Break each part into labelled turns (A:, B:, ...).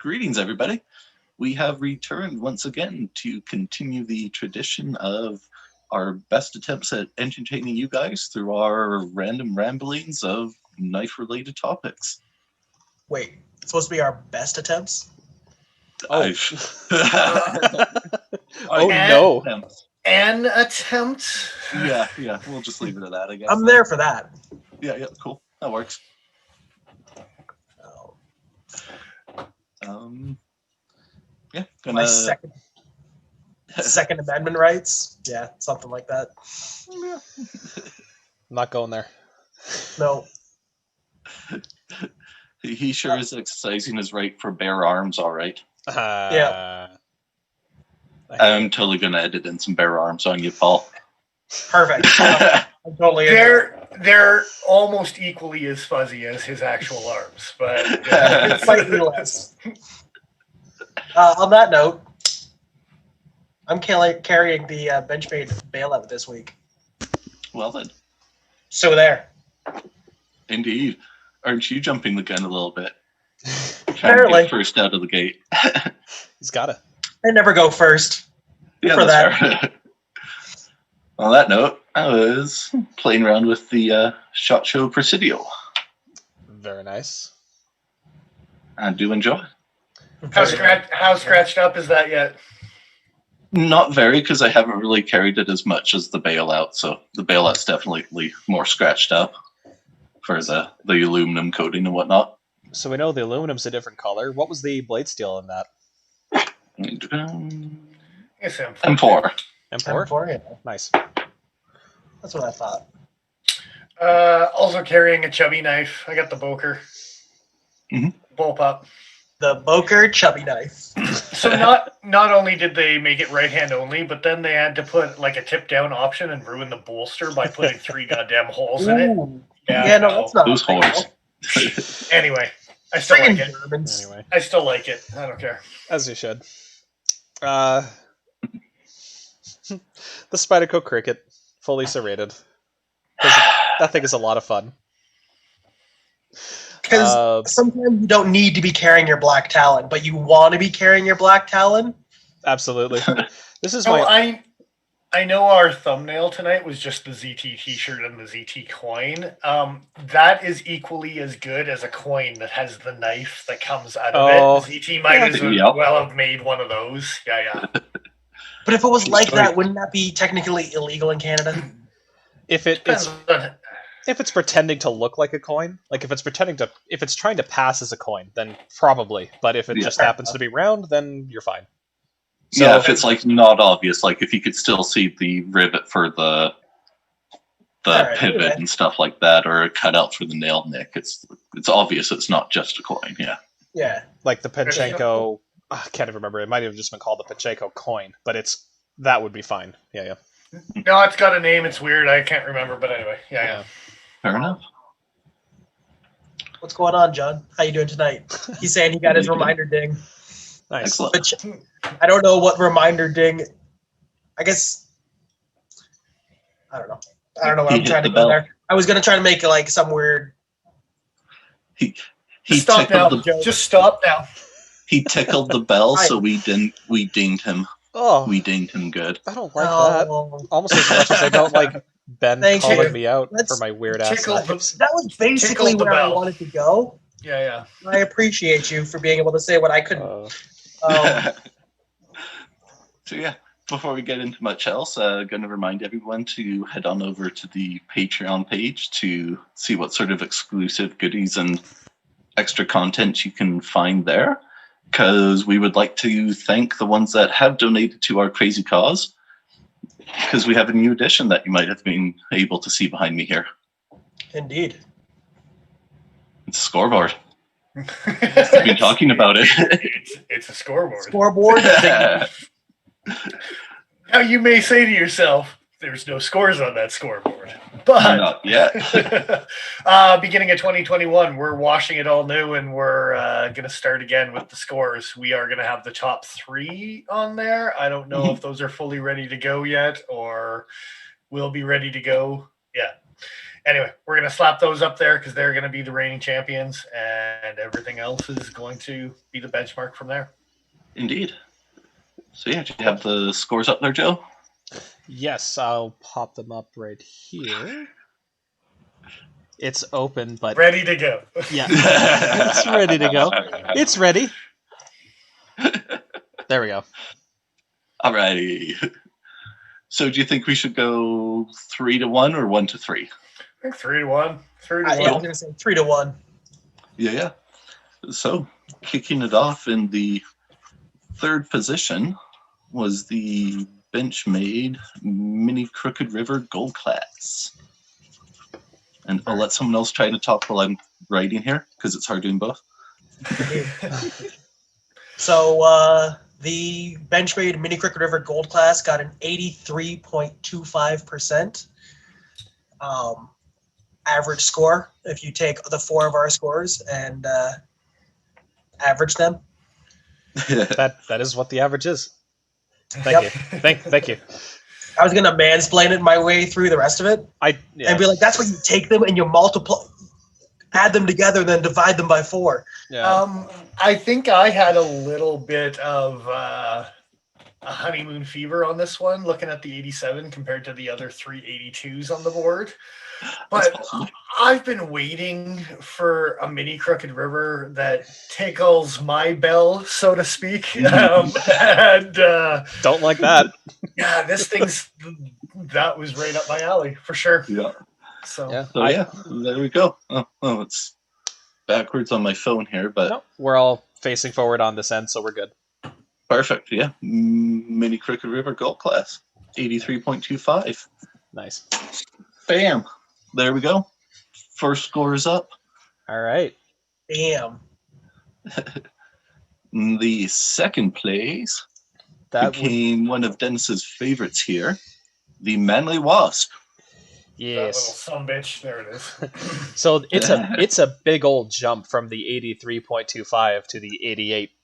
A: Greetings, everybody. We have returned once again to continue the tradition of our best attempts at entertaining you guys through our random ramblings of knife-related topics.
B: Wait, it's supposed to be our best attempts?
C: Oh,
A: No.
C: An attempt?
A: Yeah, we'll just leave it at that, I guess.
B: I'm there for that.
A: Yeah, cool. That works.
B: Oh.
A: Gonna...
B: My second Amendment rights? Yeah, something like that.
A: Yeah.
C: I'm not going there.
B: No.
A: He sure is exercising his right for bare arms, all right.
B: Yeah.
A: I'm totally going to edit in some bare arms on you, Paul.
B: Perfect. I'm totally into it.
D: They're almost equally as fuzzy as his actual arms, but
B: Slightly less. On that note, I'm carrying the Benchmade bailout this week.
A: Well then.
B: So there.
A: Indeed. Aren't you jumping the gun a little bit?
B: Apparently.
A: Get first out of the gate.
C: He's got it.
B: I never go first.
A: Yeah,
B: for
A: that's
B: that.
A: fair. On that note, I was playing around with the SHOT Show Presidio.
C: Very nice.
A: I do enjoy it.
D: how scratched up is that yet?
A: Not very, because I haven't really carried it as much as the bailout, so the bailout's definitely more scratched up for the aluminum coating and whatnot.
C: So we know the aluminum's a different color. What was the blade steel in that?
D: It's him.
A: M4.
C: M4?
B: M4, yeah.
C: Nice.
B: That's what I thought.
D: Also carrying a chubby knife. I got the Boker. Bullpup.
B: The Boker chubby knife.
D: So not only did they make it right hand only, but then they had to put like a tip down option and ruin the bolster by putting 3 goddamn holes in it.
B: Ooh. Yeah, no, that's not.
A: Those holes.
D: Anyway, I still like it.
B: Germans.
C: Anyway,
D: I still like it. I don't care.
C: as you should. The Spyderco Cricket, fully serrated. That thing is a lot of fun.
B: Because sometimes you don't need to be carrying your black Talon, but you want to be carrying your black Talon.
C: Absolutely. This is
D: So
C: my...
D: I know our thumbnail tonight was just the ZT t-shirt and the ZT coin. That is equally as good as a coin that has the knife that comes out of it. ZT might as well have made one of those. Yeah.
B: But if it was like that, wouldn't that be technically illegal in Canada?
C: If it's pretending to look like a coin, like if it's trying to pass as a coin, then probably. But if it just happens to be round, then you're fine. So,
A: yeah, if it's like not obvious, like if you could still see the rivet for the pivot and stuff like that, or a cutout for the nail nick, it's obvious it's not just a coin.
B: Yeah.
C: Like the Pachenko, I can't even remember. It might have just been called the Pachenko coin, but that would be fine. Yeah.
D: No, it's got a name. It's weird. I can't remember, but anyway, yeah.
A: Fair enough.
B: What's going on, John? How you doing tonight? He's saying he got his reminder ding.
C: Nice.
A: Excellent.
B: Which, I don't know what reminder ding. I guess I don't know what I'm trying to go there. I was gonna try to make like some weird.
A: He
D: stop now. Just stop now.
A: He tickled the bell, so we dinged him.
C: Oh,
A: we dinged him good.
C: I don't like that. Almost as much as I don't like Ben calling me out for my weird ass knives.
B: That was basically where I wanted to go.
D: Yeah.
B: I appreciate you for being able to say what I couldn't.
A: So yeah, before we get into much else, going to remind everyone to head on over to the Patreon page to see what sort of exclusive goodies and extra content you can find there, because we would like to thank the ones that have donated to our crazy cause, because we have a new addition that you might have been able to see behind me here.
B: Indeed.
A: It's a scoreboard. We've been talking about it.
D: It's a scoreboard.
B: Scoreboard?
D: Now you may say to yourself, there's no scores on that scoreboard. But
A: not yet.
D: Beginning of 2021, we're washing it all new, and we're going to start again with the scores. We are going to have the top 3 on there. I don't know if those are fully ready to go yet, or will be ready to go. Yeah. anyway, we're going to slap those up there because they're going to be the reigning champions, and everything else is going to be the benchmark from there.
A: Indeed. So yeah, do you have the scores up there, Joe?
C: Yes, I'll pop them up right here. It's open, but
D: ready to go.
C: Yeah, it's ready to go. It's ready. There we go.
A: Alrighty. So do you think we should go 3-1 or 1-3?
D: I think 3-1. 3-1.
B: Yeah, I was gonna say 3-1.
A: Yeah. So kicking it off in the third position was the Benchmade Mini Crooked River Gold Class. And I'll let someone else try to talk while I'm writing here, because it's hard doing both.
B: So the Benchmade Mini Crooked River Gold Class got an 83.25% average score. If you take the 4 of our scores and average them.
C: That is what the average is. Thank you. Thank you.
B: I was gonna mansplain it my way through the rest of it, and be like, "That's what you take them and you multiply, add them together, and then divide them by 4."
C: Yeah.
D: I think I had a little bit of a honeymoon fever on this one, looking at the 87 compared to the other 3 82s on the board. But I've been waiting for a Mini Crooked River that tickles my bell, so to speak. And
C: don't like that.
D: Yeah, this that was right up my alley for sure.
A: Yeah.
D: So
A: there we go. Oh, it's backwards on my phone here, but
C: no, we're all facing forward on this end, so we're good.
A: Perfect. Yeah, Mini Crooked River Gold Class, 83.25.
C: Nice.
A: Bam. There we go. First score is up.
C: All right.
B: Damn.
A: The second place became one of Dennis's favorites here, the Manly Wasp.
C: Yes.
D: That little sumbitch. There it is.
C: So it's a big old jump from the 83.25 to the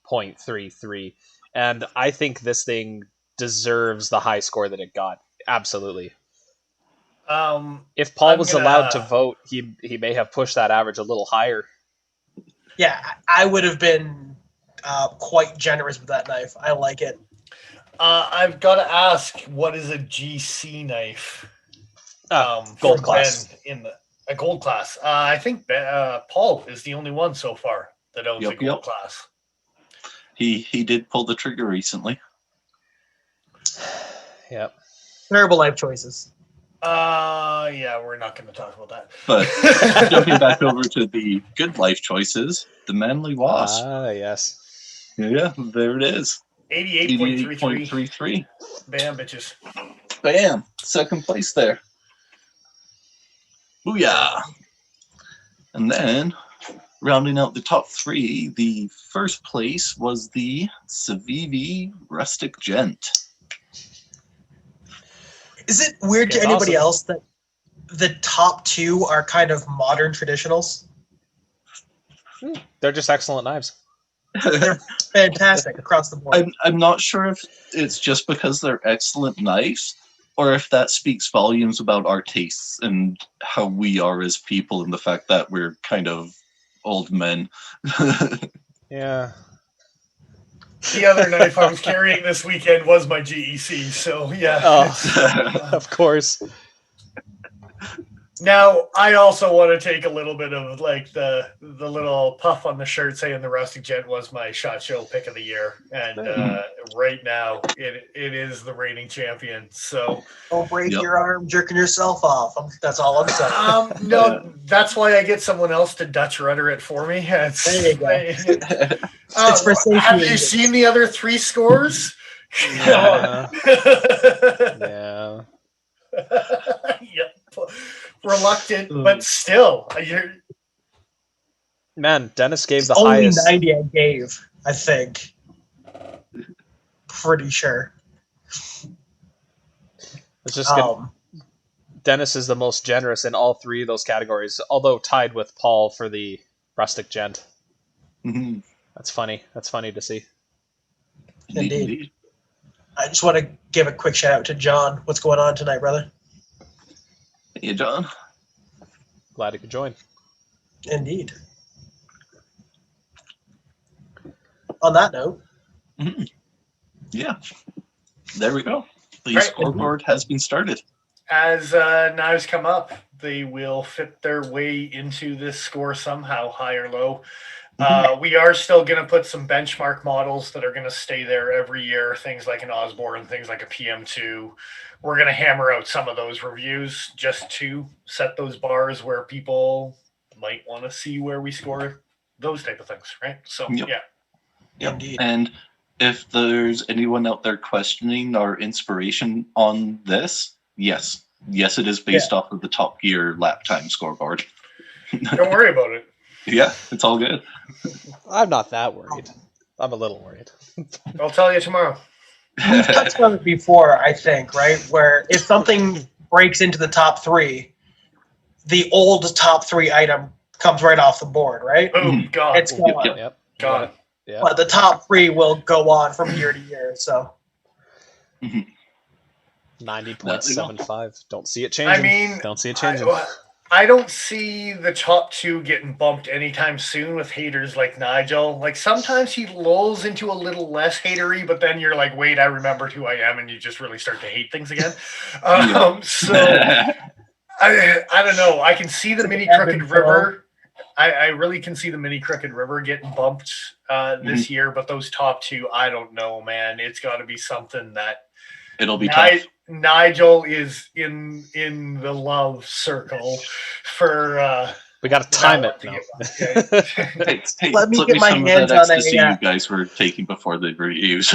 C: 88.33, and I think this thing deserves the high score that it got. Absolutely. If Paul was allowed to vote, he may have pushed that average a little higher.
B: Yeah, I would have been quite generous with that knife. I like it.
D: I've got to ask, what is a GC knife?
C: Gold class.
D: A gold class. I think Paul is the only one so far that owns a gold class.
A: He did pull the trigger recently.
C: Yep.
B: Terrible life choices.
D: Yeah, we're not going to talk about that.
A: But jumping back over to the good life choices, the Manly Wasp.
C: Yes.
A: Yeah, there it is.
D: 88.33. Bam, bitches.
A: Bam. Second place there. Booyah. And then, rounding out the top 3, the first place was the Civivi Rustic Gent.
B: Is it weird to anybody else that the top 2 are kind of modern traditionals?
C: They're just excellent knives.
B: They're fantastic across the board.
A: I'm not sure if it's just because they're excellent knives, or if that speaks volumes about our tastes and how we are as people, and the fact that we're kind of old men.
C: Yeah.
D: The other knife I was carrying this weekend was my GEC, so yeah.
C: Oh, of course.
D: Now, I also want to take a little bit of like the little puff on the shirt saying the Rustic Gent was my SHOT Show pick of the year. And right now, it is the reigning champion. So
B: don't break your arm jerking yourself off. That's all I'm saying.
D: No, that's why I get someone else to Dutch rudder it for me.
B: There you go. It's for safety.
D: Have you seen the other 3 scores?
C: Yeah. Yeah.
D: Yep. Reluctant, but still,
C: man, Dennis gave the
B: only
C: highest.
B: 90 I gave, I think. Pretty sure.
C: It's just good. Dennis is the most generous in all 3 of those categories, although tied with Paul for the Rustic Gent.
A: Mm-hmm.
C: That's funny. That's funny to see.
B: Indeed. I just want to give a quick shout out to John. What's going on tonight, brother?
A: Hey, John.
C: Glad you could join.
B: Indeed. On that note.
A: Mm-hmm. Yeah. There we go. The scoreboard has been started.
D: As knives come up, they will fit their way into this score somehow, high or low. We are still going to put some benchmark models that are going to stay there every year, things like an Osborne, things like a PM2. We're going to hammer out some of those reviews just to set those bars where people might want to see where we score those type of things, right? So, yeah.
A: Indeed. And if there's anyone out there questioning our inspiration on this, yes, it is based off of the Top Gear lap time scoreboard.
D: Don't worry about it.
A: Yeah, it's all good.
C: I'm not that worried. I'm a little worried.
D: I'll tell you tomorrow.
B: We've touched on it before, I think, right? Where if something breaks into the top 3, the old top 3 item comes right off the board, right?
D: Oh, God.
B: It's gone.
C: Yep.
D: God.
C: Yeah.
B: But the top 3 will go on from year to year, so.
C: 90.75. Don't see it changing. Don't see it changing.
D: I don't see the top 2 getting bumped anytime soon with haters like Nigel. Like, sometimes he lulls into a little less hatery, but then you're like, wait, I remembered who I am, and you just really start to hate things again. So, I don't know. I can see the Mini Crooked River. I really can see the Mini Crooked River getting bumped this year, but those top 2, I don't know, man. It's got to be something that
A: it'll be tough.
D: Nigel is in the love circle for.
C: We got to time it now.
A: Hey,
B: let me get my hands on it.
A: You guys were taking before the reviews.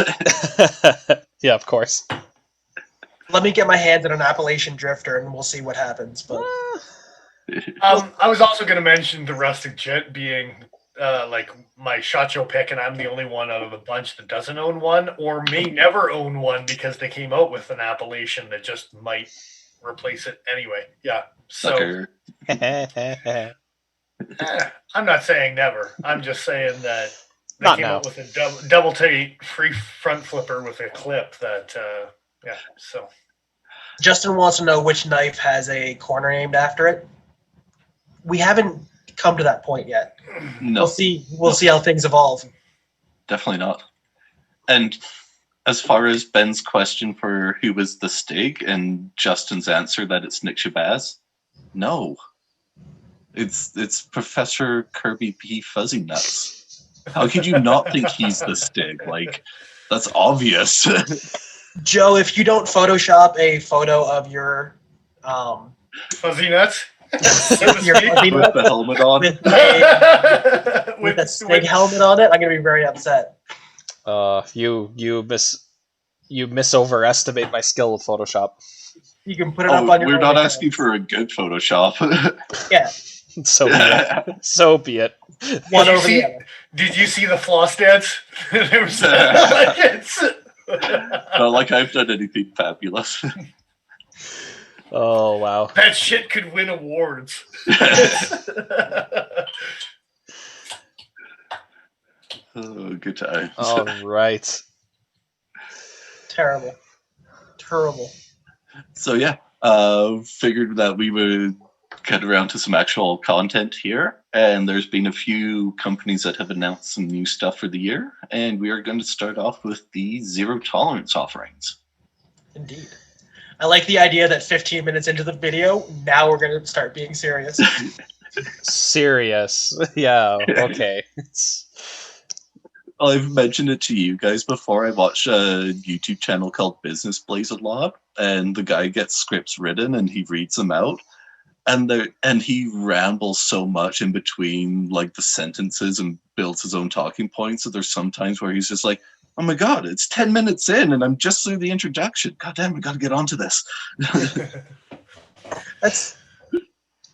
C: Yeah, of course.
B: Let me get my hands on an Appalachian Drifter, and we'll see what happens. But
D: I was also going to mention the Rustic Jet being like my shot show pick, and I'm the only one out of the bunch that doesn't own one, or may never own one because they came out with an Appalachian that just might replace it anyway. Yeah, so I'm not saying never. I'm just saying that they came out with a double Tate free front flipper with a clip that so.
B: Justin wants to know which knife has a corner named after it. We haven't come to that point yet.
A: No.
B: We'll see how things evolve.
A: Definitely not. And as far as Ben's question for who was the Stig and Justin's answer that it's Nick Shabazz, no. It's Professor Kirby P. Fuzzy Nuts. How could you not think he's the Stig? Like, that's obvious.
B: Joe, if you don't Photoshop a photo of your
D: Fuzzy Nuts?
B: with the
A: helmet on,
B: with a Stig helmet on it, I'm gonna be very upset.
C: You overestimate my skill with Photoshop.
B: You can put it up on your.
A: We're not asking for a good Photoshop.
B: Yeah.
C: So be it. So be it.
B: One over the other.
D: Did you see the floss dance?
A: Not like I've done anything fabulous.
C: Oh, wow.
D: That shit could win awards.
A: Oh, good times.
C: All right.
B: Terrible.
A: So, yeah, figured that we would get around to some actual content here. And there's been a few companies that have announced some new stuff for the year. And we are going to start off with the zero tolerance offerings.
B: Indeed. I like the idea that 15 minutes into the video, now we're going to start being serious.
C: Serious. Yeah, okay.
A: I've mentioned it to you guys before. I watch a YouTube channel called Business Blaze a lot, and the guy gets scripts written and he reads them out. And he rambles so much in between like the sentences and builds his own talking points. So there's some times where he's just like, oh my God, it's 10 minutes in and I'm just through the introduction. God damn, we got to get onto this.
B: That's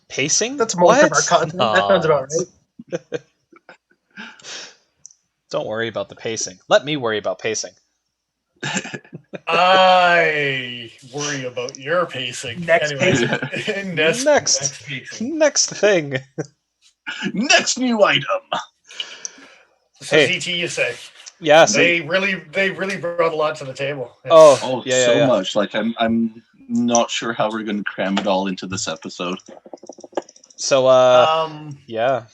C: pacing.
B: That's most of our content. That sounds about right.
C: Don't worry about the pacing. Let me worry about pacing.
D: I worry about your pacing.
B: Next pacing.
C: Next pacing. Next thing.
A: Next new item.
D: So hey. ZT, you say?
C: Yeah,
D: they really brought a lot to the table.
C: Yeah,
A: much. Like I'm not sure how we're going to cram it all into this episode.
C: So, yeah.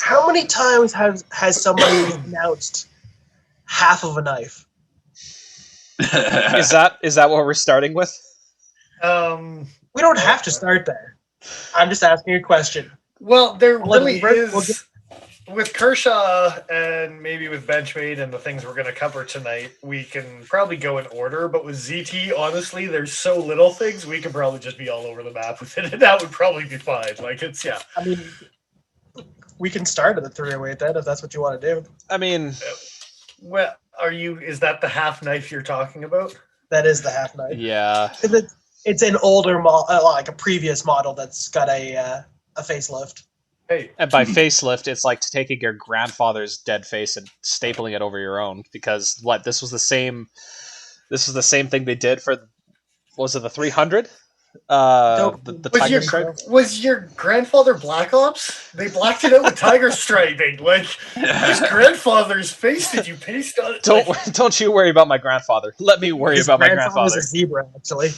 B: How many times has somebody announced half of a knife?
C: Is that what we're starting with?
B: We don't have to start there. I'm just asking a question.
D: Well, there
B: We'll
D: really
B: let-
D: is.
B: we'll get-
D: With Kershaw and maybe with Benchmade and the things we're going to cover tonight, we can probably go in order. But with ZT, honestly, there's so little things, we could probably just be all over the map with it, and that would probably be fine. Like, it's, yeah.
B: I mean, we can start at the 308 then, if that's what you want to do.
C: I mean,
D: Well, is that the half knife you're talking about?
B: That is the half knife.
C: yeah.
B: It's an older model, like a previous model that's got a facelift.
D: Hey,
C: And by facelift, it's like taking your grandfather's dead face and stapling it over your own. Because this was the same thing they did for, was it the 300? The Tiger Stripe.
D: Was your grandfather Black Ops? They blacked it out with Tiger Striping. Like, whose grandfather's face did you paste on it?
C: Don't you worry about my grandfather. Let me worry about my grandfather.
B: Was a zebra, actually.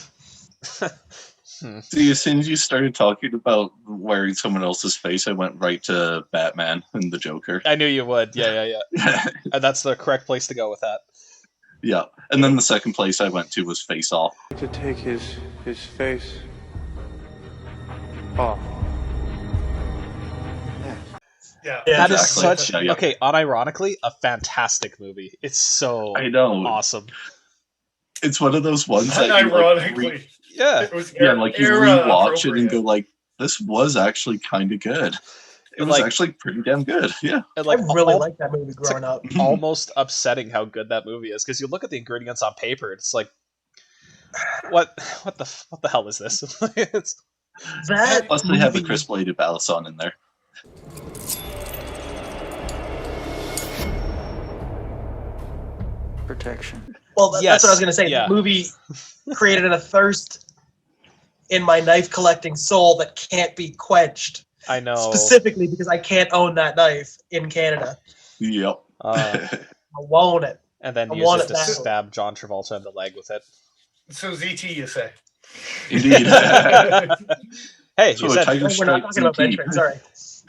A: See, as soon as you started talking about wearing someone else's face, I went right to Batman and the Joker.
C: I knew you would. Yeah. And that's the correct place to go with that.
A: Yeah, and then the second place I went to was Face Off.
E: To take his face off.
D: Yeah,
C: That is
A: exactly.
C: such
A: Yeah.
C: okay. Unironically, a fantastic movie. It's so
A: I know.
C: awesome.
A: It's one of those ones that
D: ironically,
C: Yeah,
D: it was
A: you rewatch it and
D: appropriate.
A: go like, this was actually kind of good. It was actually pretty damn good. Yeah.
C: and
B: I really liked that movie growing up.
C: almost upsetting how good that movie is because you look at the ingredients on paper. It's like, what the hell is this? It's,
B: That
A: Plus they have the
B: movie-
A: Chris Bladed Balisson in there.
E: Protection.
B: Well,
C: Yes,
B: that's what I was going to say.
C: yeah.
B: The movie created a thirst in my knife collecting soul that can't be quenched.
C: I know.
B: Specifically because I can't own that knife in Canada.
A: Yep.
B: I want it.
C: And then
B: I
C: use
B: want
C: it
B: it
C: to
B: back.
C: stab John Travolta in the leg with it.
D: So ZT, you say?
A: Indeed.
C: Hey,
A: So
C: you
A: a
C: said
A: Tiger
B: Oh, we're not
A: Stripe
B: talking about
A: ZT.
B: Benchmade, sorry.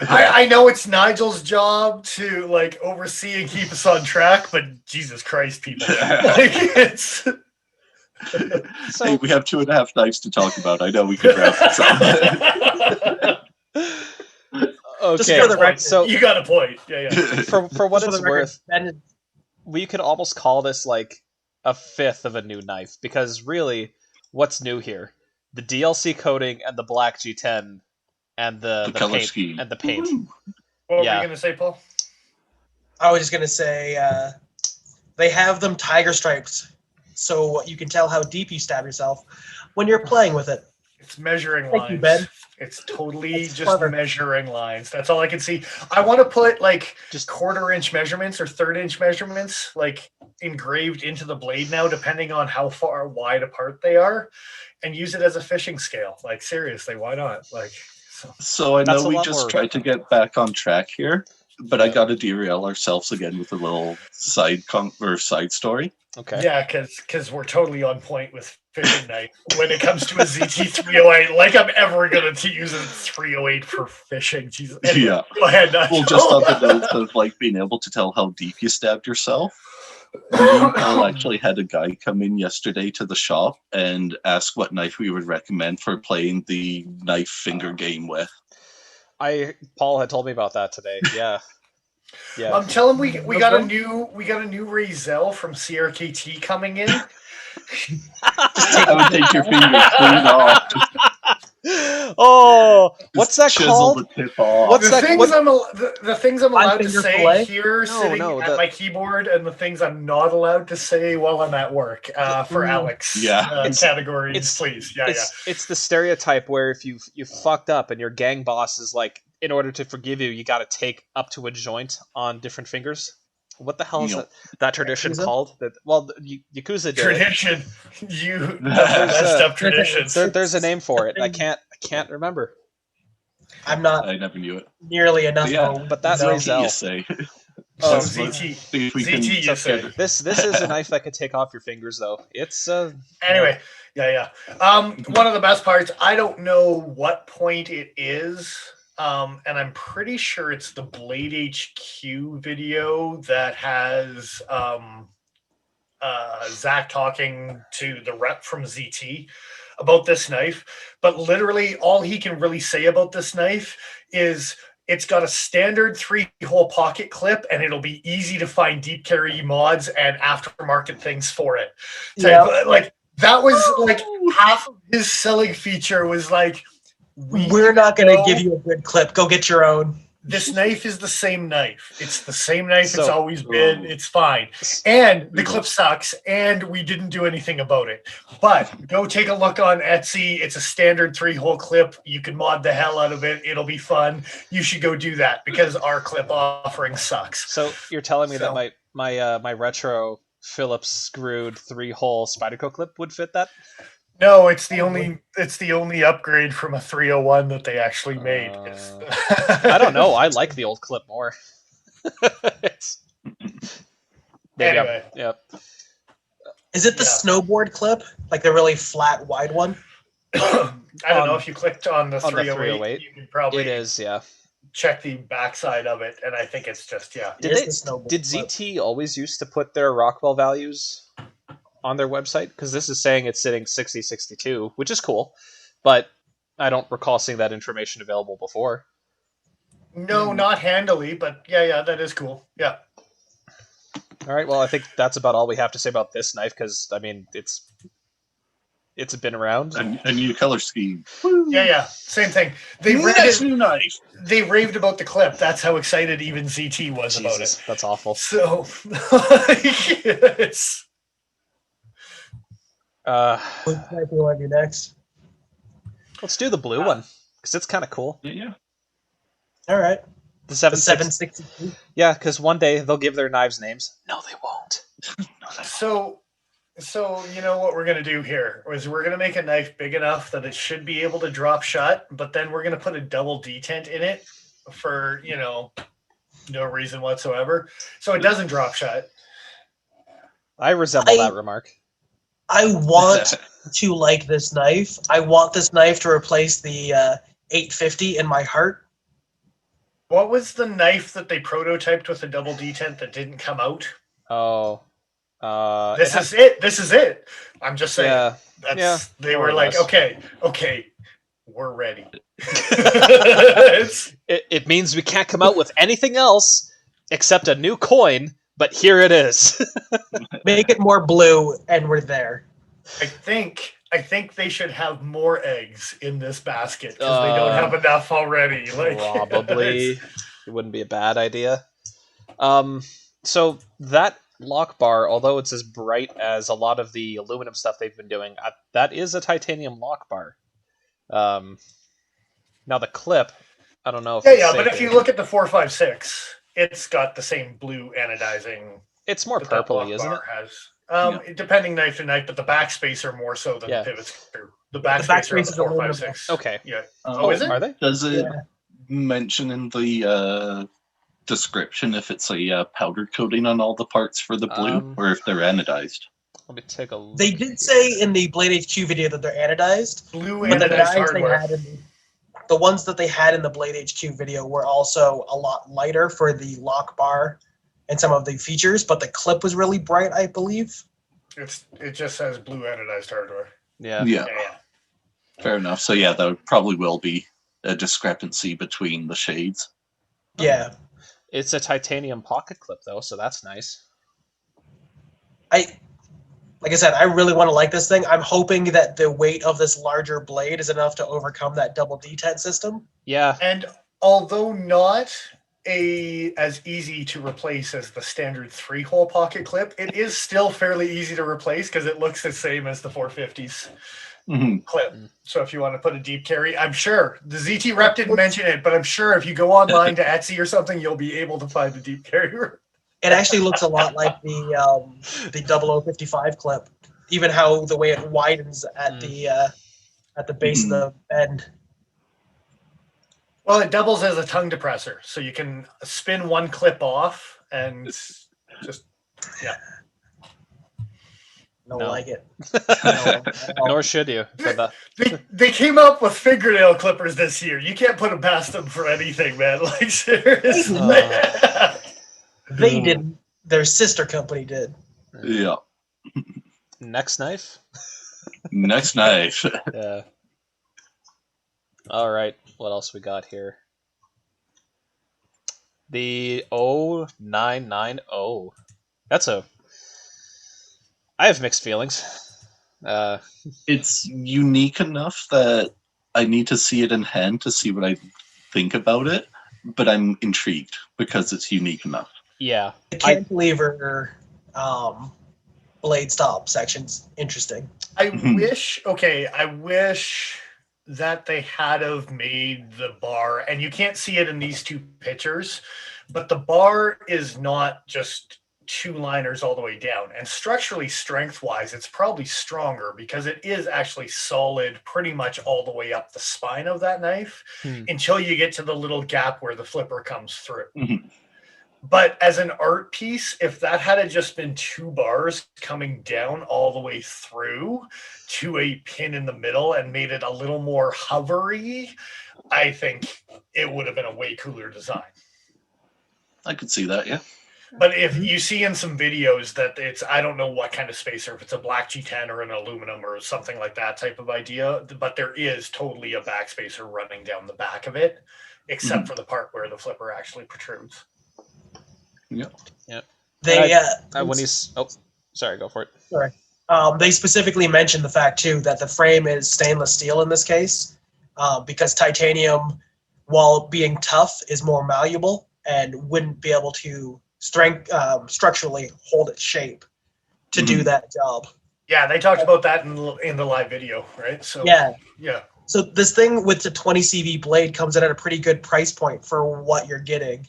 D: I know it's Nigel's job to like oversee and keep us on track, but Jesus Christ, people! Like, it's
C: so.
A: Hey, we have 2.5 nights to talk about. I know we could wrap this up.
B: Just
C: Okay,
B: for the record.
C: so
D: you got a point. Yeah.
C: for what
B: Just for
C: it's
B: the record,
C: worth,
B: Ben is-
C: we could almost call this like a fifth of a new knife because really, what's new here? The DLC coating and the black G10 and the
A: color
C: paint
A: scheme.
C: and the paint.
A: Woo.
D: What
C: Yeah.
D: were you gonna say, Paul?
B: I was just going to say they have them tiger stripes so you can tell how deep you stab yourself when you're playing with it.
D: It's measuring
B: Thank
D: lines.
B: you, Ben.
D: It's totally
B: That's
D: just
B: clever.
D: measuring lines. That's all I can see. I want to put like
C: Just-
D: 1/4 inch measurements or 1/3 inch measurements like engraved into the blade now, depending on how far wide apart they are, and use it as a fishing scale. Like seriously, why not? Like so.
A: So I
C: That's
A: know
C: a
A: we
C: lot
A: just
C: more-
A: tried to get back on track here, but I
C: Yeah.
A: got to derail ourselves again with a little side story.
C: Okay.
D: Yeah, because we're totally on point with fishing night when it comes to a ZT 308. Like I'm ever gonna use a 308 for fishing. Jesus. Anyway,
A: Yeah.
D: Go ahead, Nigel.
A: Well, just on the notes of like being able to tell how deep you stabbed yourself. Paul actually had a guy come in yesterday to the shop and ask what knife we would recommend for playing the knife finger game with.
C: Paul had told me about that today. Yeah. Yeah.
D: I'm telling we got a new Razel from CRKT coming in.
A: I would take your fingers clean off.
C: Oh,
A: Just
C: what's that
A: chisel
C: called?
A: the tip off.
C: What's that- what-
D: The things I'm allowed to
B: finger
D: say
B: fillet?
D: here sitting at my keyboard, and the things I'm not allowed to say while I'm at work for Alex.
A: Yeah.
D: Categories, please. Yeah,
C: It's the stereotype where if you fucked up and your gang boss is like, in order to forgive you, you got to take up to a joint on different fingers. What the hell is that tradition
B: Yakuza?
C: called? Yakuza did it.
D: Tradition. You messed up traditions.
C: There's a name for it. I can't remember.
B: I'm not
A: I never knew it.
B: nearly enough.
A: Yeah,
B: of a-
C: but that
B: no.
C: Razel-
A: You say.
D: So
C: Oh,
D: ZT,
A: See if we can
D: ZT, you say.
C: This is a knife that could take off your fingers, though. It's
D: Anyway, yeah. One of the best parts, I don't know what point it is, and I'm pretty sure it's the Blade HQ video that has Zach talking to the rep from ZT about this knife. But literally, all he can really say about this knife is it's got a standard 3-hole pocket clip, and it'll be easy to find deep carry mods and aftermarket things for it. So,
B: Yeah.
D: like, that was like half of his selling feature was like,
B: We're not going to give you a good clip. Go get your own.
D: This knife is the same knife. It's the same knife it's
C: So-
D: always been. It's fine. And the clip sucks, and we didn't do anything about it. But go take a look on Etsy. It's a standard 3-hole clip. You can mod the hell out of it. It'll be fun. You should go do that because our clip offering sucks.
C: So you're telling me that my retro Phillips screwed 3-hole Spyderco clip would fit that?
D: No, it's the only upgrade from a 301 that they actually made.
C: I don't know. I like the old clip more.
D: Anyway.
C: Yeah.
B: Is it the snowboard clip? Like the really flat, wide one?
D: I don't know if you clicked on the 308, you can probably
C: It is, yeah.
D: check the backside of it, and I think it's just
C: Did ZT always used to put their Rockwell values on their website? Because this is saying it's sitting 60-62, which is cool, but I don't recall seeing that information available before.
D: No, not handily, but yeah, that is cool. Yeah.
C: All right, well, I think that's about all we have to say about this knife, because, I mean, it's been around.
A: A new color scheme.
D: Yeah, same thing.
A: New knife.
D: They raved about the clip. That's how excited even ZT was about it.
C: That's awful.
D: So, yes.
B: What knife do you want to do next?
C: Let's do the blue one, because it's kind of cool.
A: Yeah.
B: All right.
C: The
B: 762.
C: Yeah, because one day they'll give their knives names. No, they won't.
D: So you know what we're going to do here is we're going to make a knife big enough that it should be able to drop shut, but then we're going to put a double detent in it for, no reason whatsoever. So it doesn't drop shut.
C: I resemble that remark.
B: I want to like this knife. I want this knife to replace the 850 in my heart.
D: What was the knife that they prototyped with a double detent that didn't come out?
C: Oh.
D: This is it. I'm just saying.
C: Yeah.
D: They were like, okay, we're ready.
C: It means we can't come out with anything else except a new coin, but here it is.
B: Make it more blue, and we're there.
D: I think they should have more eggs in this basket because they don't have enough already.
C: Probably. It wouldn't be a bad idea. So that lock bar, although it's as bright as a lot of the aluminum stuff they've been doing, that is a titanium lock bar. Now the clip, I don't know if
D: but if you look at the 456, it's got the same blue anodizing.
C: It's more purpley, isn't it?
D: Has depending knife to knife, but the backspacer more so than the pivot screw. The backspacer on the 456.
C: Okay.
D: Yeah.
A: Is
D: it?
C: Are they?
A: Does it mention in the description if it's a powder coating on all the parts for the blue or if they're anodized?
C: Let me take a look.
B: They did say in the Blade HQ video that they're anodized.
D: Blue
B: but the
D: anodized
B: knives
D: hardware.
B: the ones that they had in the Blade HQ video were also a lot lighter for the lock bar and some of the features, but the clip was really bright, I believe.
D: It just says blue anodized hardware.
C: Yeah.
A: Fair enough. So there probably will be a discrepancy between the shades.
B: Yeah.
C: It's a titanium pocket clip though, so that's nice.
B: Like I said, I really want to like this thing. I'm hoping that the weight of this larger blade is enough to overcome that double detent system.
C: Yeah.
D: And although not as easy to replace as the standard 3-hole pocket clip, it is still fairly easy to replace because it looks the same as the 450s clip. So if you want to put a deep carry, I'm ssure the ZT rep didn't mention it, but I'm sure if you go online to Etsy or something, you'll be able to find the deep carry.
B: It actually looks a lot like the 0055 clip, even how the way it widens at the base of the bend.
D: Well, it doubles as a tongue depressor, so you can spin one clip off and just
B: No,
C: No.
B: like it.
C: Nor should you. For
D: they came up with fingernail clippers this year. You can't put them past them for anything, man. Like seriously.
B: They didn't. Their sister company did.
A: Yeah.
C: Next knife?
A: Next knife.
C: Yeah. All right. What else we got here? The 0990. That's a. I have mixed feelings.
A: It's unique enough that I need to see it in hand to see what I think about it, but I'm intrigued because it's unique enough.
C: Yeah.
B: The cantilever blade stop section's interesting.
D: I wish that they had have made the bar, and you can't see it in these two pictures, but the bar is not just two liners all the way down, and structurally, strength wise, it's probably stronger because it is actually solid pretty much all the way up the spine of that knife until you get to the little gap where the flipper comes through. But as an art piece, if that had just been two bars coming down all the way through to a pin in the middle and made it a little more hovery, I think it would have been a way cooler design.
A: I could see that, yeah.
D: But if you see in some videos that it's, I don't know what kind of spacer, if it's a black G10 or an aluminum or something like that type of idea, but there is totally a backspacer running down the back of it, except for the part where the flipper actually protrudes.
A: Yep.
B: They
C: when he's sorry, go for it.
B: Sorry. They specifically mentioned the fact too that the frame is stainless steel in this case, because titanium, while being tough, is more malleable and wouldn't be able to structurally hold its shape to do that job.
D: Yeah, they talked about that in the live video, right? So
B: yeah.
D: So
B: this thing with the 20 CV blade comes in at a pretty good price point for what you're getting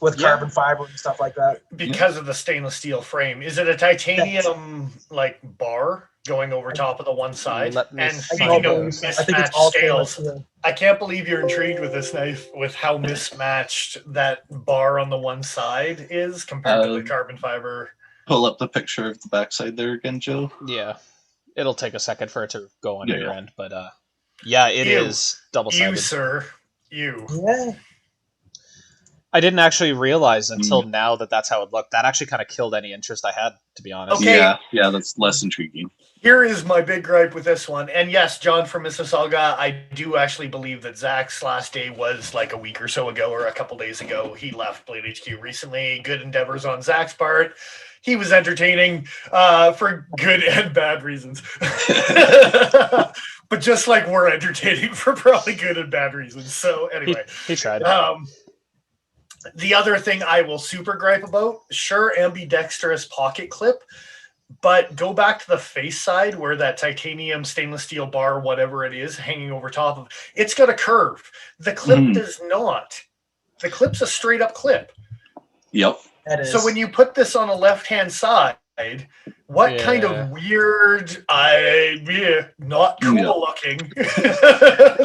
B: with carbon fiber and stuff like that.
D: Because of the stainless steel frame. Is it a titanium like bar going over top of the one side? And speaking of mismatched scales, I can't believe you're intrigued with this knife with how mismatched that bar on the one side is compared to the carbon fiber.
A: Pull up the picture of the backside there again, Joe.
C: Yeah. It'll take a second for it to go on your end, but it is double-sided.
D: You, sir. You.
B: Yeah.
C: I didn't actually realize until now that that's how it looked. That actually kind of killed any interest I had, to be honest.
D: Okay.
A: Yeah, that's less intriguing.
D: Here is my big gripe with this one. And yes, John from Mississauga, I do actually believe that Zach's last day was like a week or so ago or a couple days ago. He left Blade HQ recently. Good endeavors on Zach's part. He was entertaining for good and bad reasons. But just like we're entertaining for probably good and bad reasons. So anyway.
C: He tried.
D: The other thing I will super gripe about, sure, ambidextrous pocket clip, but go back to the face side where that titanium stainless steel bar, whatever it is, hanging over top of, it's got a curve. The clip does not. The clip's a straight up clip.
A: Yep.
D: So when you put this on a left-hand side, what kind of weird, not cool looking,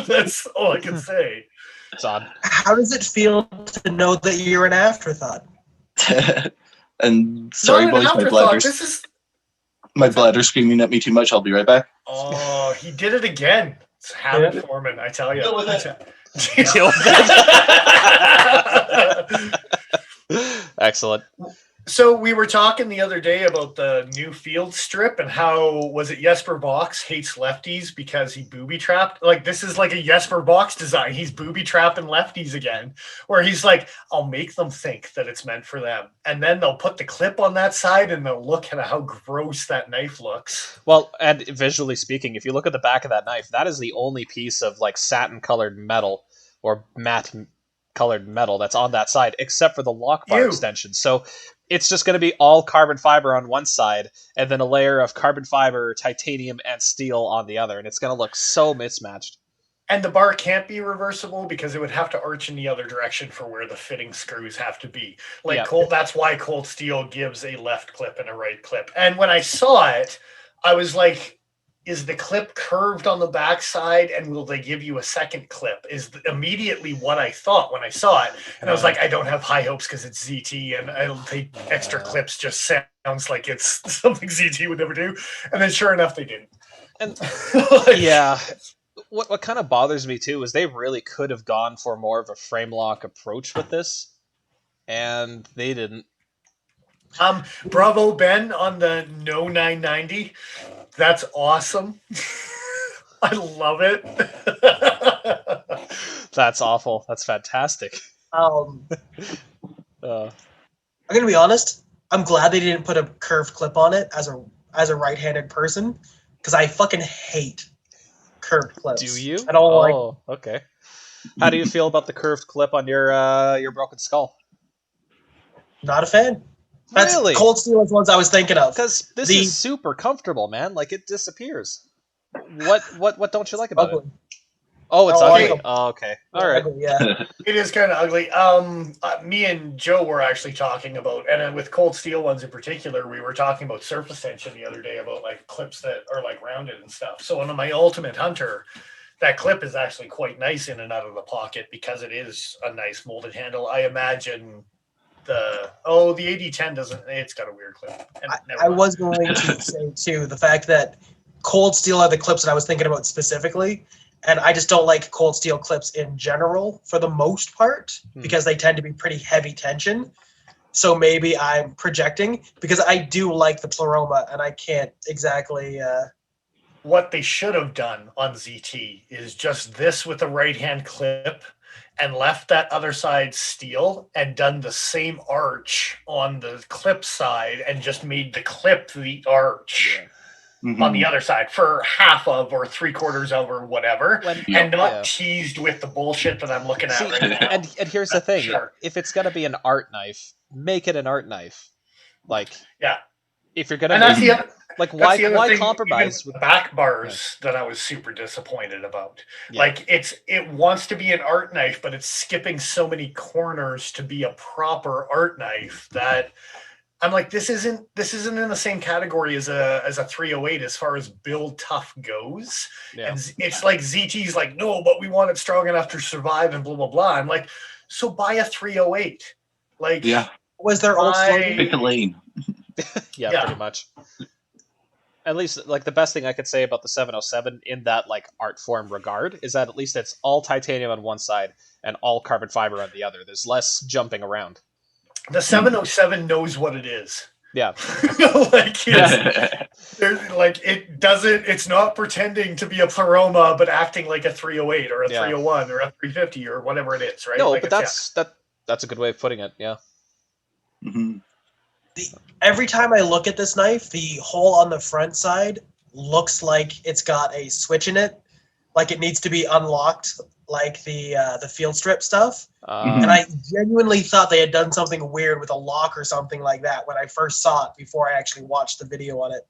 D: that's all I can say.
C: It's odd.
B: How does it feel to know that you're an afterthought?
A: And sorry, boys, my bladder's screaming at me too much. I'll be right back.
D: Oh, he did it again. It's habit forming, I tell you.
A: Deal with it.
C: Deal with it. Excellent.
D: So we were talking the other day about the new field strip and how, was it Jesper Vox hates lefties because he booby trapped? Like, this is like a Jesper Vox design. He's booby trapping lefties again, where he's like, I'll make them think that it's meant for them. And then they'll put the clip on that side and they'll look at how gross that knife looks.
C: Well, and visually speaking, if you look at the back of that knife, that is the only piece of like satin colored metal or matte colored metal that's on that side, except for the lock bar extension. So it's just going to be all carbon fiber on one side and then a layer of carbon fiber, titanium, and steel on the other. And it's going to look so mismatched.
D: And the bar can't be reversible because it would have to arch in the other direction for where the fitting screws have to be. Like that's why cold steel gives a left clip and a right clip. And when I saw it, I was like, is the clip curved on the backside, and will they give you a second clip? Is immediately what I thought when I saw it. And I was like, I don't have high hopes because it's ZT, and I don't think extra clips just sounds like it's something ZT would never do. And then sure enough, they didn't.
C: And what kind of bothers me too is they really could have gone for more of a frame lock approach with this, and they didn't.
D: Bravo, Ben, on the no 990. That's awesome. I love it.
C: That's awful. That's fantastic.
B: I'm gonna be honest. I'm glad they didn't put a curved clip on it as a right-handed person, because I fucking hate curved clips.
C: Do you?
B: I don't like.
C: Oh, okay. How do you feel about the curved clip on your broken skull?
B: Not a fan. That's
C: Really?
B: Cold Steel is ones I was thinking of.
C: Because this is super comfortable, man. Like, it disappears. What don't you like about it? Oh, it's ugly.
B: Ugly.
C: Oh, okay. All right.
B: Ugly, yeah.
D: It is kind of ugly. Me and Joe were actually talking about, and with Cold Steel ones in particular, we were talking about surface tension the other day about like clips that are like rounded and stuff. So on my Ultimate Hunter, that clip is actually quite nice in and out of the pocket because it is a nice molded handle. I imagine the AD10 doesn't. It's got a weird clip.
B: I was going to say too the fact that Cold Steel are the clips that I was thinking about specifically. And I just don't like Cold Steel clips in general for the most part because they tend to be pretty heavy tension. So maybe I'm projecting because I do like the Pleroma and I can't exactly...
D: What they should have done on ZT is just this with a right-hand clip and left that other side steel and done the same arch on the clip side and just made the clip the arch. Yeah. On the other side for half of or 3/4 of or whatever, and not teased with the bullshit that I'm looking at right now.
C: And here's the thing: if it's gonna be an art knife, make it an art knife. Like, if you're gonna, why compromise with
D: the back bars that I was super disappointed about? Yeah. Like, it wants to be an art knife, but it's skipping so many corners to be a proper art knife that. I'm like, this isn't in the same category as a 308 as far as build tough goes. Yeah. And it's like ZT's like, no, but we want it strong enough to survive and blah blah blah. I'm like, so buy a 308. Like,
B: was there also
A: pick a lane?
C: yeah, pretty much. At least, like, the best thing I could say about the 707 in that like art form regard is that at least it's all titanium on one side and all carbon fiber on the other. There's less jumping around.
D: The 707 knows what it is.
C: Yeah.
D: It's not pretending to be a Pleroma, but acting like a 308 or a 301 or a 350 or whatever it is, right?
C: No,
D: like
C: but that's a good way of putting it, yeah.
A: Mm-hmm.
B: Every time I look at this knife, the hole on the front side looks like it's got a switch in it, like it needs to be unlocked, like the field strip stuff. And I genuinely thought they had done something weird with a lock or something like that when I first saw it before I actually watched the video on it.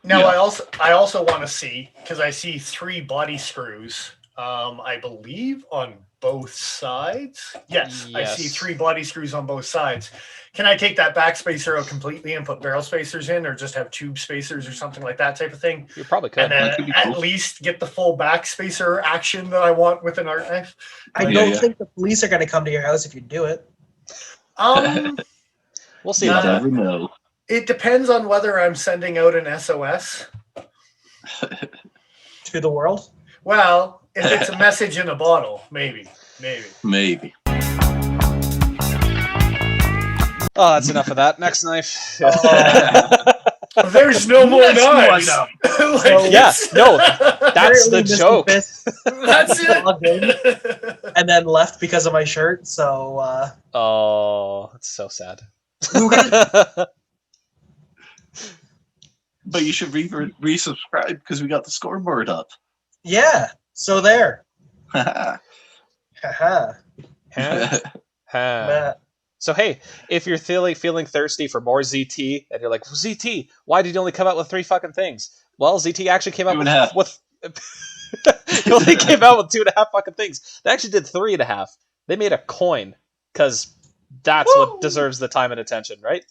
D: Now, I also want to see, because I see 3 body screws, I believe, on both sides. Yes, I see 3 body screws on both sides. Can I take that back spacer out completely and put barrel spacers in, or just have tube spacers or something like that type of thing?
C: You probably could.
D: And then at least get the full back spacer action that I want with an art knife.
B: I don't think the police are going to come to your house if you do it.
C: We'll see.
A: You never know.
D: It depends on whether I'm sending out an SOS.
B: To the world?
D: Well, if it's a message in a bottle, maybe.
C: Oh, that's enough of that. Next knife.
D: There's no more knives.
C: That's the joke.
D: That's it.
B: And then left because of my shirt. So.
C: It's so sad.
A: But you should resubscribe because we got the scoreboard up.
B: Yeah. So there.
C: So hey, if you're feeling thirsty for more ZT, and you're like, ZT, why did you only come out with 3 fucking things? Well, ZT actually came out with he only came out with 2.5 fucking things. They actually did 3.5. They made a coin, because that's what deserves the time and attention, right?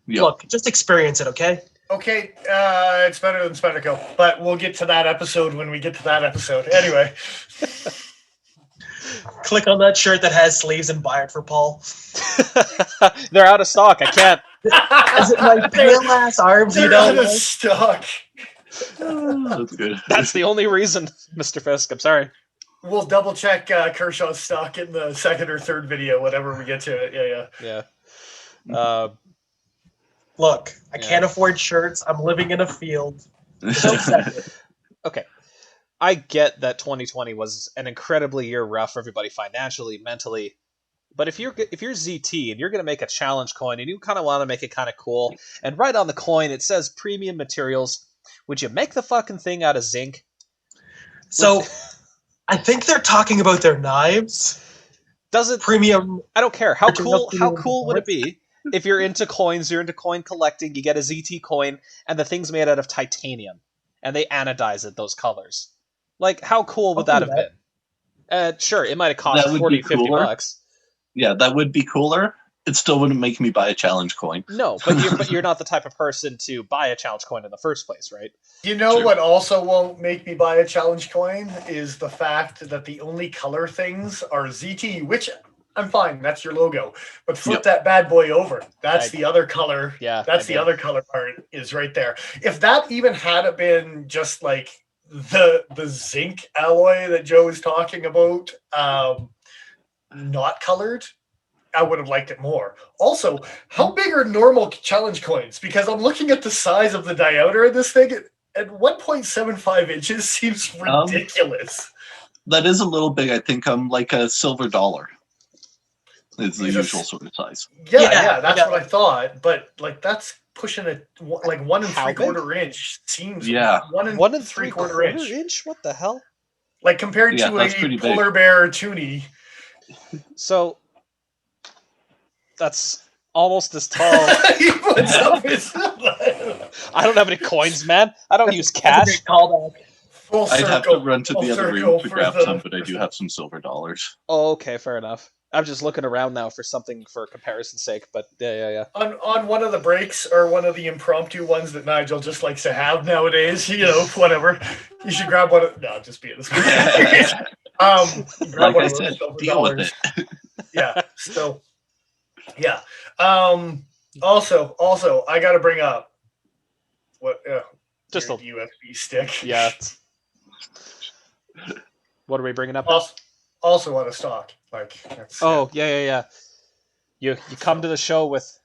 A: Yep.
B: Look, just experience it, okay?
D: Okay, it's better than Spectacle, but we'll get to that episode when we get to that episode. Anyway.
B: Click on that shirt that has sleeves and buy it for Paul.
C: They're out of stock. I can't.
B: Is it like pale ass arms?
D: They're
B: You know,
D: out of stock.
A: That's good.
C: That's the only reason, Mr. Fisk. I'm sorry.
D: We'll double check Kershaw's stock in the second or third video, whatever we get to it.
C: Yeah.
B: Look, I can't afford shirts. I'm living in a field.
C: Okay. I get that 2020 was an incredibly year rough for everybody financially, mentally. But if you're ZT and you're going to make a challenge coin and you kind of want to make it kind of cool, and right on the coin it says premium materials, would you make the fucking thing out of zinc?
B: So, I think they're talking about their knives.
C: Does it
B: premium?
C: I don't care. How cool would it be if you're into coins, you're into coin collecting, you get a ZT coin, and the thing's made out of titanium, and they anodize it those colors? Like, how cool would that have been? Sure, it might have cost 40, 50 bucks.
A: Yeah, that would be cooler. It still wouldn't make me buy a challenge coin.
C: No, but you're not the type of person to buy a challenge coin in the first place, right?
D: You know what also won't make me buy a challenge coin is the fact that the only color things are ZT, which I'm fine. That's your logo. But flip that bad boy over. That's the other color.
C: Yeah,
D: that's the other color part is right there. If that even had been just like the zinc alloy that Joe is talking about, not colored, I would have liked it more. Also, how big are normal challenge coins? Because I'm looking at the size of the diameter of this thing, and 1.75 inches seems ridiculous.
A: That is a little big. I think like a silver dollar is the usual sort of size.
D: Yeah, that's what I thought. But like that's pushing it like 1 3/4 inch seems 1 3/4
C: inch. What the hell?
D: Like compared to a polar bear toonie.
C: So that's almost as tall.
D: He puts up his
C: I don't have any coins, man. I don't use cash.
A: I'd have to run to the other room to grab some, but I do have some silver dollars.
C: Oh, okay, fair enough. I'm just looking around now for something for comparison's sake, but yeah.
D: On one of the breaks or one of the impromptu ones that Nigel just likes to have nowadays, whatever. You should grab one. No, just be this.
A: Like I said, deal with it.
D: Yeah. So. Yeah. Also, I got to bring up what
C: just a
D: USB stick.
C: Yeah. What are we bringing up?
D: Also out of stock. Like.
C: Yeah. You come to the show with.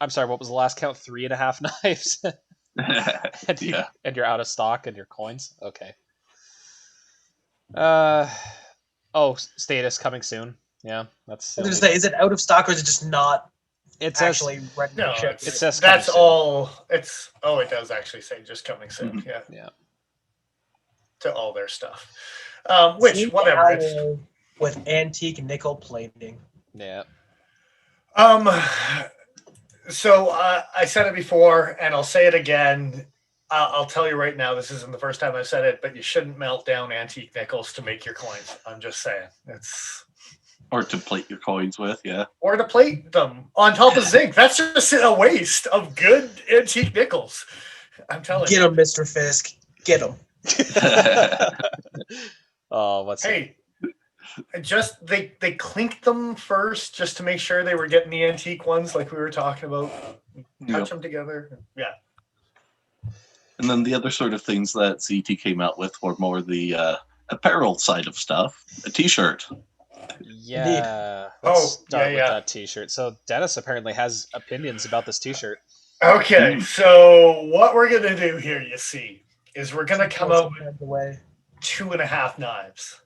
C: I'm sorry. What was the last count? 3.5 knives. And you're out of stock and your coins. Okay. Status coming soon. Yeah, that's.
B: Is it out of stock or is it just not?
C: It's
B: actually ready to ship.
C: It says
D: that's all. It's it does actually say just coming soon.
C: Mm-hmm. Yeah. To
D: all their stuff, which whatever. It's
B: with antique nickel plating.
C: Yeah.
D: So I said it before, and I'll say it again. I'll tell you right now, this isn't the first time I've said it, but you shouldn't melt down antique nickels to make your coins. I'm just saying.
A: Or to plate your coins with, yeah.
D: Or to plate them on top of zinc. That's just a waste of good antique nickels. I'm telling you.
B: Get them, Mr. Fisk. Get them.
D: Hey, just they clinked them first just to make sure they were getting the antique ones like we were talking about. Touch them together. Yeah.
A: And then the other sort of things that ZT came out with were more the apparel side of stuff. A t-shirt.
C: Yeah. Let's start with that t-shirt. So Dennis apparently has opinions about this t-shirt.
D: Okay, so what we're going to do here, you see, is we're going to come up with 2.5 knives.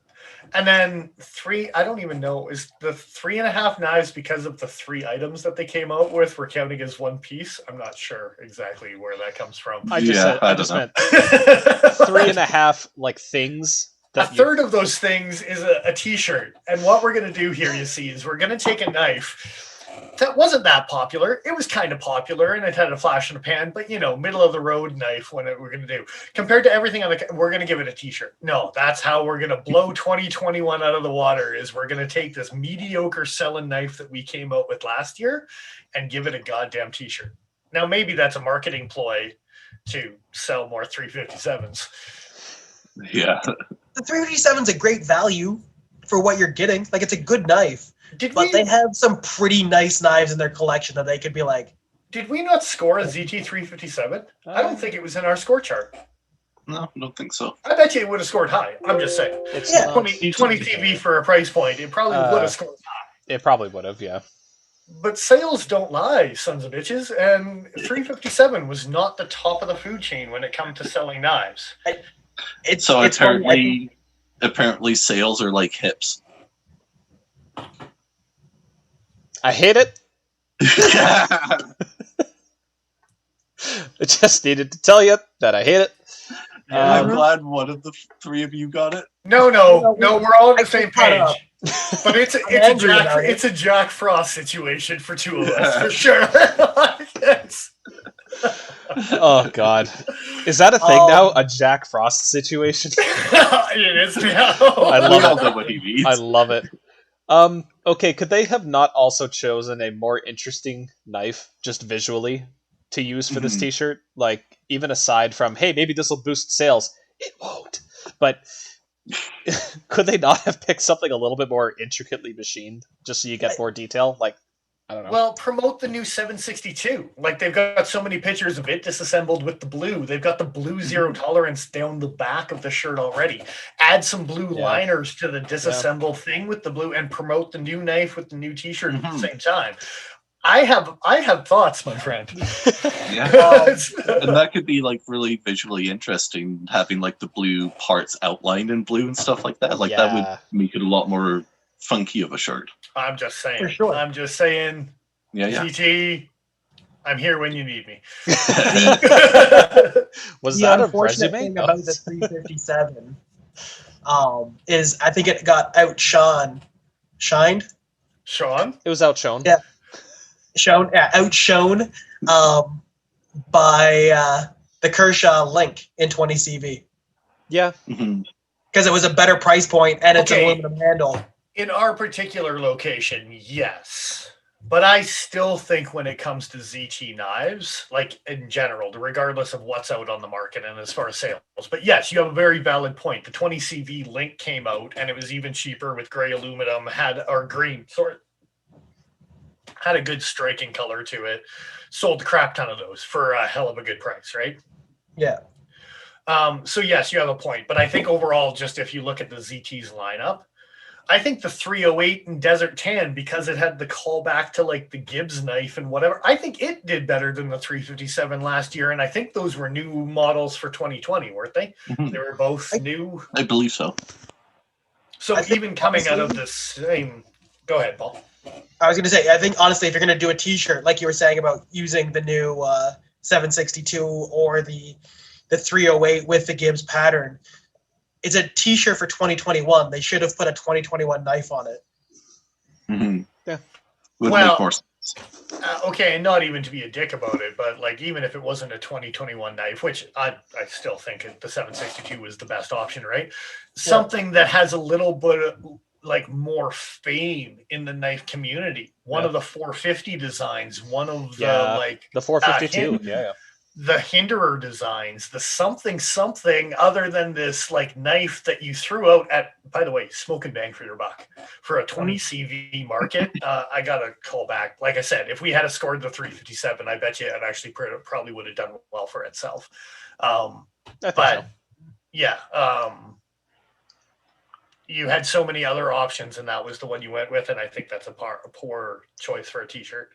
D: And then 3, I don't even know, is the 3.5 knives because of the 3 items that they came out with we're counting as one piece? I'm not sure exactly where that comes from.
C: I just meant 3.5 like things.
D: A third of those things is a t-shirt. And what we're going to do here, you see, is we're going to take a knife that wasn't that popular. It was kind of popular, and it had a flash in the pan, but, middle of the road knife, we're going to do. Compared to everything we're going to give it a t-shirt. No, that's how we're going to blow 2021 out of the water, is we're going to take this mediocre selling knife that we came out with last year and give it a goddamn t-shirt. Now, maybe that's a marketing ploy to sell more 357s.
A: Yeah.
B: The 357 is a great value for what you're getting. Like, it's a good knife. But they have some pretty nice knives in their collection that they could be like...
D: Did we not score a ZT357? I don't think it was in our score chart.
A: No, I don't think so.
D: I bet you it would have scored high. I'm just saying.
C: It's
D: 20 TV for a price point. It probably would have scored high.
C: It probably would have, yeah.
D: But sales don't lie, sons of bitches. And 357 was not the top of the food chain when it comes to selling knives.
A: Apparently sales are like hips.
C: I hate it. I just needed to tell you that I hate it.
A: I'm glad one of the three of you got it.
D: No, we're all on the same page. But it's a Jack Frost situation for two of us, for sure. Yes.
C: Oh God, is that a thing now? A Jack Frost situation?
D: It is now.
C: I love
A: it. Know what he means.
C: I love it. Okay, could they have not also chosen a more interesting knife, just visually, to use for this T-shirt? Like, even aside from, hey, maybe this will boost sales. It won't. But could they not have picked something a little bit more intricately machined, just so you get more detail? Like, I don't know.
D: Well, promote the new 762. Like, they've got so many pictures of it disassembled with the blue. They've got the blue zero tolerance down the back of the shirt already. Add some blue liners to the disassembled thing with the blue, and promote the new knife with the new T-shirt at the same time. I have thoughts, my friend.
A: Yeah. And that could be like really visually interesting, having like the blue parts outlined in blue and stuff like that. Like that would make it a lot more funky of a shirt.
D: I'm just saying.
B: For sure.
D: I'm just saying.
A: Yeah.
D: GT, I'm here when you need me.
C: Was that a resume?
B: Thing about the 357 is I think it got outshined.
D: Sean?
C: It was outshone.
B: Yeah. Outshone by the Kershaw Link in 20 CV.
C: Yeah.
B: Because it was a better price point and it's an aluminum handle.
D: In our particular location, yes. But I still think when it comes to ZT knives, like in general, regardless of what's out on the market and as far as sales. But yes, you have a very valid point. The 20 CV Link came out and it was even cheaper with gray aluminum, had a good striking color to it. Sold a crap ton of those for a hell of a good price, right?
B: Yeah.
D: So yes, you have a point. But I think overall, just if you look at the ZT's lineup, I think the 308 and Desert Tan, because it had the callback to like the Gibbs knife and whatever, I think it did better than the 357 last year. And I think those were new models for 2020, weren't they? They were both new.
A: I believe so.
D: So even coming out of the same... Go ahead, Paul.
B: I was going to say, I think, honestly, if you're going to do a T-shirt, like you were saying about using the new 762 or the 308 with the Gibbs pattern, it's a T-shirt for 2021. They should have put a 2021 knife on it.
C: Yeah.
A: Would make more sense.
D: Okay, and not even to be a dick about it, but like even if it wasn't a 2021 knife, which I still think the 762 was the best option, right? Something that has a little bit of like more fame in the knife community. One of the 450 designs, one of the
C: the 452,
D: the Hinderer designs, the something other than this like knife that you threw out at, by the way, smoke and bang for your buck for a 20 CV market. I got to call back. Like I said, if we had scored the 357, I bet you it actually probably would have done well for itself. You had so many other options, and that was the one you went with, and I think that's a poor choice for a T-shirt.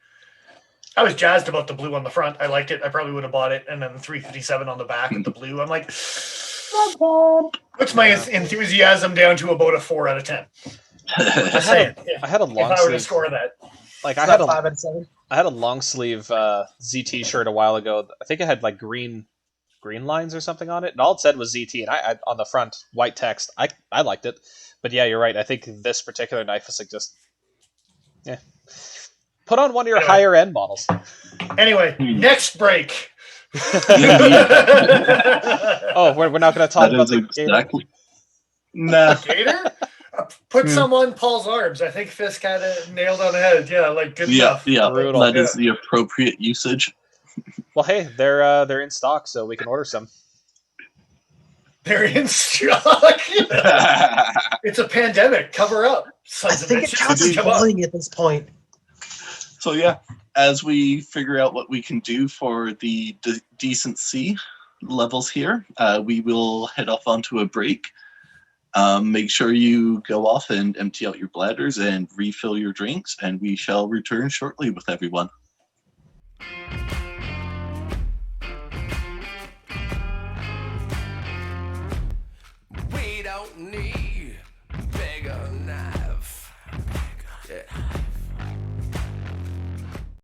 D: I was jazzed about the blue on the front. I liked it. I probably would have bought it, and then the 357 on the back with the blue. I'm like, puts my enthusiasm down to about a 4 out of 10.
C: I had a long
D: if I were to
C: sleeve.
D: score that,
C: Like
B: I had a 5 out of 7.
C: I had a long sleeve ZT shirt a while ago. I think it had like green lines or something on it, and all it said was ZT. And I on the front, white text. I liked it, but yeah, you're right. I think this particular knife is like just, put on one of your higher end models.
D: Anyway, next break.
C: Oh, we're not going to talk about the
A: exactly. Nah.
D: Gator? Put some on Paul's arms. I think Fisk had it nailed on the head. Yeah, like good stuff.
A: Yeah,
C: Brutal.
A: that is the appropriate usage.
C: Well, hey, they're in stock, so we can order some.
D: They're in stock. It's a pandemic. Cover up.
B: I think it counts as bowling at this point.
A: So yeah, as we figure out what we can do for the decency levels here, we will head off onto a break. Make sure you go off and empty out your bladders and refill your drinks, and we shall return shortly with everyone.
F: We don't need